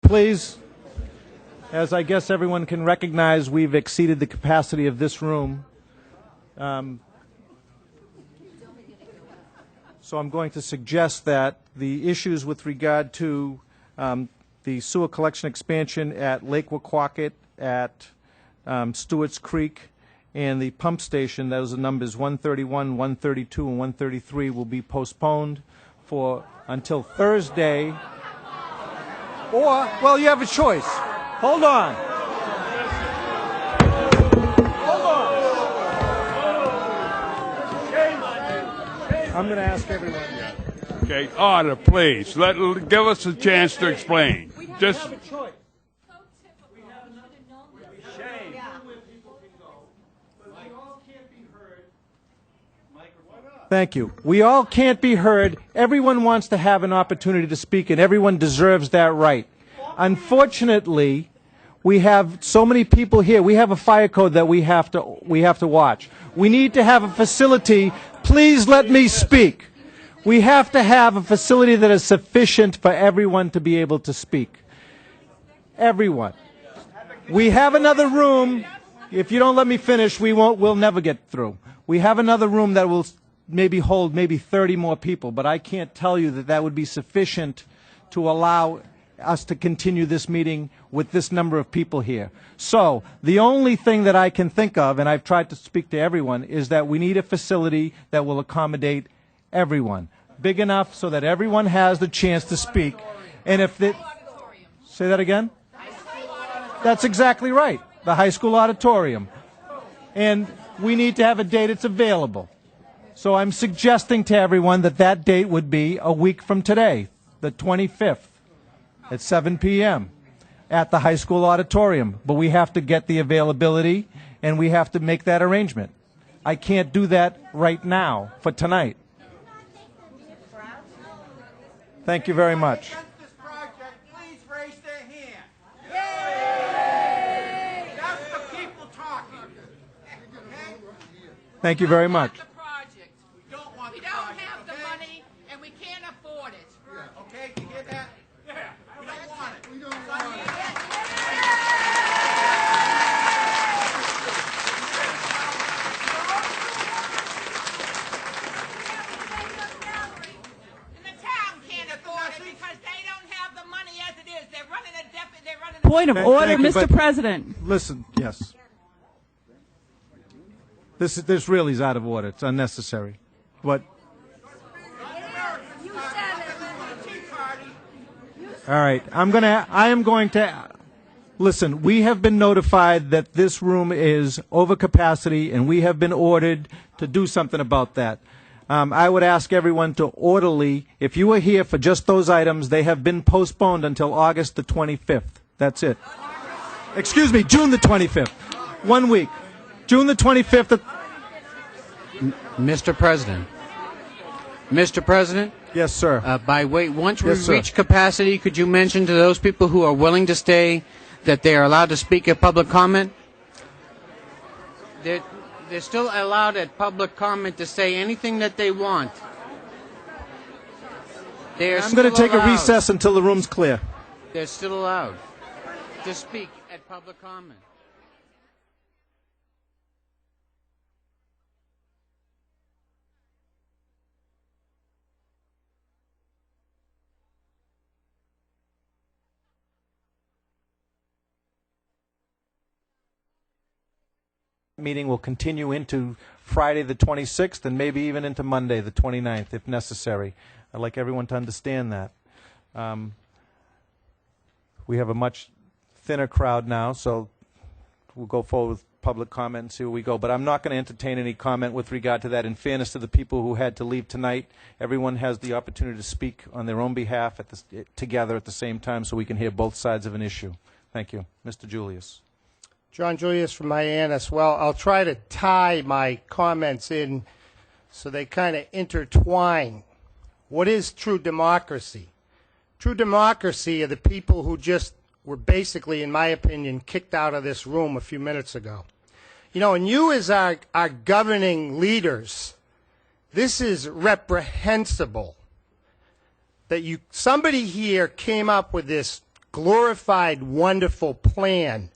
Please, as I guess everyone can recognize, we've exceeded the capacity of this room. So I'm going to suggest that the issues with regard to the sewer collection expansion at Lake Wequaquet, at Stewart's Creek, and the pump station, those are numbers 131, 132, and 133, will be postponed until Thursday. Or, well, you have a choice. Hold on. I'm going to ask everyone. Okay, order, please. Give us a chance to explain. Just. Have a choice. Thank you. We all can't be heard. Everyone wants to have an opportunity to speak, and everyone deserves that right. Unfortunately, we have so many people here. We have a fire code that we have to watch. We need to have a facility. Please let me speak. We have to have a facility that is sufficient for everyone to be able to speak. Everyone. We have another room. If you don't let me finish, we'll never get through. We have another room that will maybe hold 30 more people, but I can't tell you that would be sufficient to allow us to continue this meeting with this number of people here. So the only thing that I can think of, and I've tried to speak to everyone, is that we need a facility that will accommodate everyone, big enough so that everyone has the chance to speak. And if they say that again, that's exactly right, the high school auditorium. And we need to have a date that's available. So I'm suggesting to everyone that date would be a week from today, the 25th, at 7 p.m. at the high school auditorium. But we have to get the availability, and we have to make that arrangement. I can't do that right now for tonight. Thank you very much. Please raise their hand. That's the people talking. Thank you very much. We don't have the money, and we can't afford it. Okay, you hear that? Yeah. We don't want it. We don't want it. And the town can't afford it because they don't have the money as it is. They're running a deficit. They're running. Point of order, Thank you, Mr. President. Listen, yes. This really is out of order. It's unnecessary. But all right, I am going to listen. We have been notified that this room is over capacity, and we have been ordered to do something about that. I would ask everyone to orderly. If you were here for just those items, they have been postponed until August the 25th. That's it. Excuse me, June the 25th. 1 week. June the 25th. Mr. President. Mr. President? Yes, sir. Once we reach capacity, could you mention to those people who are willing to stay that they are allowed to speak at public comment? They're still allowed at public comment to say anything that they want. I'm going to take a recess until the room's clear. They're still allowed to speak at public comment. Meeting will continue into Friday the 26th and maybe even into Monday the 29th if necessary. I'd like everyone to understand that. We have a much thinner crowd now, so we'll go forward with public comment and see where we go. But I'm not going to entertain any comment with regard to that. In fairness to the people who had to leave tonight, everyone has the opportunity to speak on their own behalf together at the same time so we can hear both sides of an issue. Thank you. Mr. Julius. John Julius from Hyannis. Well, I'll try to tie my comments in so they kind of intertwine. What is true democracy? True democracy are the people who just were basically, in my opinion, kicked out of this room a few minutes ago. You know, and you as our governing leaders, this is reprehensible that somebody here came up with this glorified, wonderful plan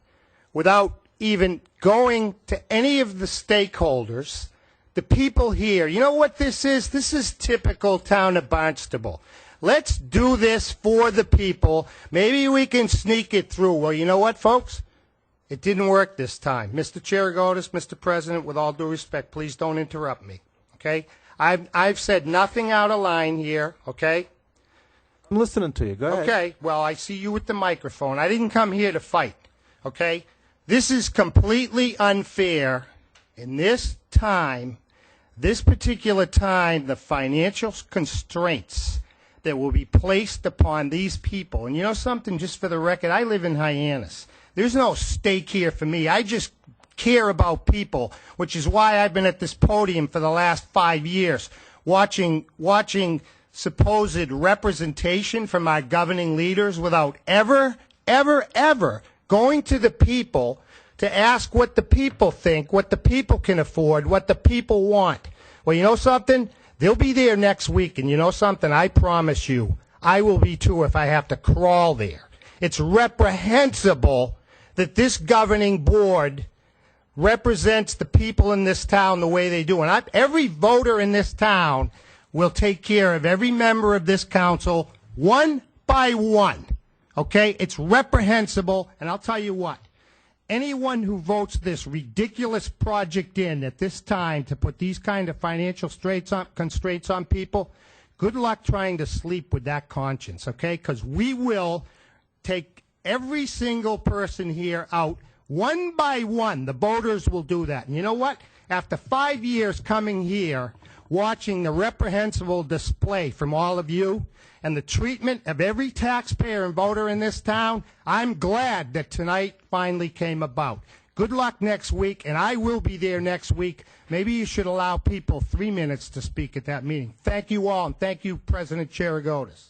without even going to any of the stakeholders, the people here. You know what this is? This is typical town of Barnstable. Let's do this for the people. Maybe we can sneak it through. Well, you know what, folks? It didn't work this time. Mr. Chirigotis, Mr. President, with all due respect, please don't interrupt me, okay? I've said nothing out of line here, okay? I'm listening to you. Go ahead. Okay, well, I see you with the microphone. I didn't come here to fight, okay? This is completely unfair. In this time, this particular time, the financial constraints that will be placed upon these people. And you know something, just for the record, I live in Hyannis. There's no stake here for me. I just care about people, which is why I've been at this podium for the last 5 years, watching supposed representation from our governing leaders without ever going to the people to ask what the people think, what the people can afford, what the people want. Well, you know something? They'll be there next week, and you know something? I promise you, I will be too if I have to crawl there. It's reprehensible that this governing board represents the people in this town the way they do. And every voter in this town will take care of every member of this council one by one. Okay? It's reprehensible, and I'll tell you what. Anyone who votes this ridiculous project in at this time to put these kind of financial constraints on people, good luck trying to sleep with that conscience, okay? Because we will take every single person here out one by one. The voters will do that. And you know what? After 5 years coming here, watching the reprehensible display from all of you and the treatment of every taxpayer and voter in this town, I'm glad that tonight finally came about. Good luck next week, and I will be there next week. Maybe you should allow people 3 minutes to speak at that meeting. Thank you all, and thank you, President Chirigotis.